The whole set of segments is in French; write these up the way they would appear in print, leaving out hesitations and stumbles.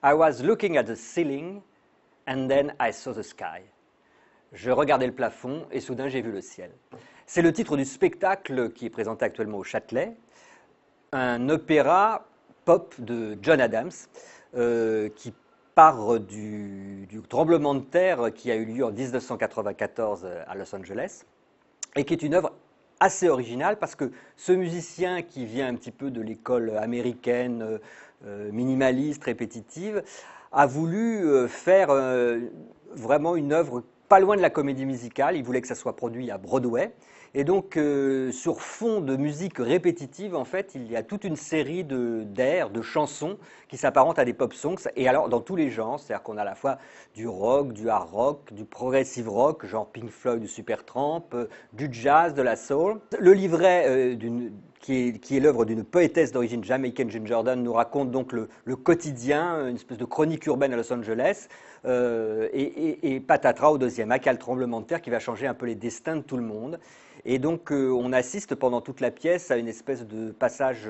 I was looking at the ceiling and then I saw the sky. Je regardais le plafond et soudain j'ai vu le ciel. C'est le titre du spectacle qui est présenté actuellement au Châtelet, un opéra pop de John Adams qui part du tremblement de terre qui a eu lieu en 1994 à Los Angeles et qui est une œuvre assez originale parce que ce musicien qui vient un petit peu de l'école américaine minimaliste, répétitive, a voulu faire vraiment une œuvre pas loin de la comédie musicale. Il voulait que ça soit produit à Broadway. Et donc, sur fond de musique répétitive, en fait, il y a toute une série d'airs, de chansons qui s'apparentent à des pop songs. Et alors, dans tous les genres, c'est-à-dire qu'on a à la fois du rock, du hard rock, du progressive rock, genre Pink Floyd ou Supertramp, du jazz, de la soul. Le livret qui est l'œuvre d'une poétesse d'origine jamaïcaine, June Jordan, nous raconte donc le quotidien, une espèce de chronique urbaine à Los Angeles. Et patatras au deuxième acte, il y a le tremblement de terre qui va changer un peu les destins de tout le monde. Et donc on assiste pendant toute la pièce à une espèce de passage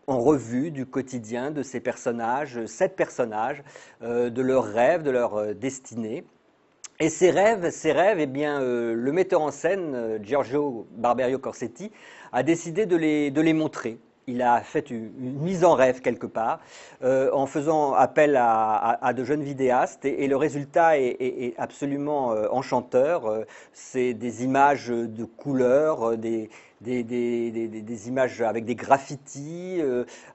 en revue du quotidien de ces personnages, 7 personnages, de leurs rêves, de leurs destinées. Et ces rêves, eh bien, le metteur en scène, Giorgio Barberio Corsetti, a décidé de les montrer. Il a fait une mise en rêve quelque part, en faisant appel à de jeunes vidéastes, et le résultat est absolument enchanteur. C'est des images de couleurs, des images avec des graffitis,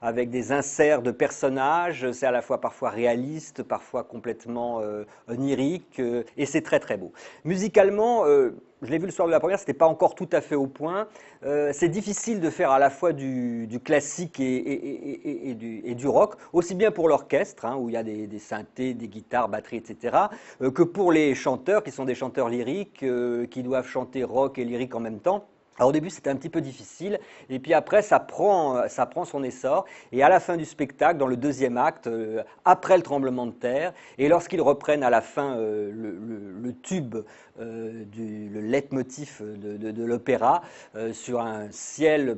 avec des inserts de personnages. C'est à la fois parfois réaliste, parfois complètement onirique, et c'est très très beau. Musicalement, je l'ai vu le soir de la première, c'était pas encore tout à fait au point. C'est difficile de faire à la fois du classique et du rock, aussi bien pour l'orchestre, hein, où il y a des synthés, des guitares, batteries, etc., que pour les chanteurs, qui sont des chanteurs lyriques, qui doivent chanter rock et lyrique en même temps. Alors au début c'était un petit peu difficile, et puis après ça prend son essor, et à la fin du spectacle, dans le deuxième acte, après le tremblement de terre, et lorsqu'ils reprennent à la fin le tube, le leitmotiv de l'opéra, sur un ciel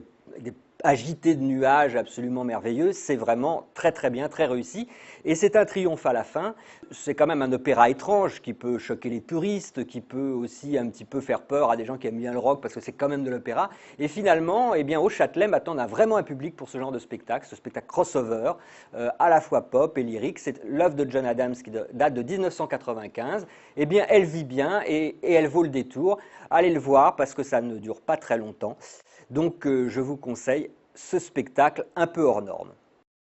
agité de nuages absolument merveilleux, c'est vraiment très très bien, très réussi. Et c'est un triomphe à la fin. C'est quand même un opéra étrange qui peut choquer les puristes, qui peut aussi un petit peu faire peur à des gens qui aiment bien le rock parce que c'est quand même de l'opéra. Et finalement, eh bien, au Châtelet, maintenant, on a vraiment un public pour ce genre de spectacle, ce spectacle crossover, à la fois pop et lyrique. C'est l'œuvre de John Adams qui date de 1995. Eh bien, elle vit bien et elle vaut le détour. Allez le voir parce que ça ne dure pas très longtemps. Donc, je vous conseille ce spectacle un peu hors norme.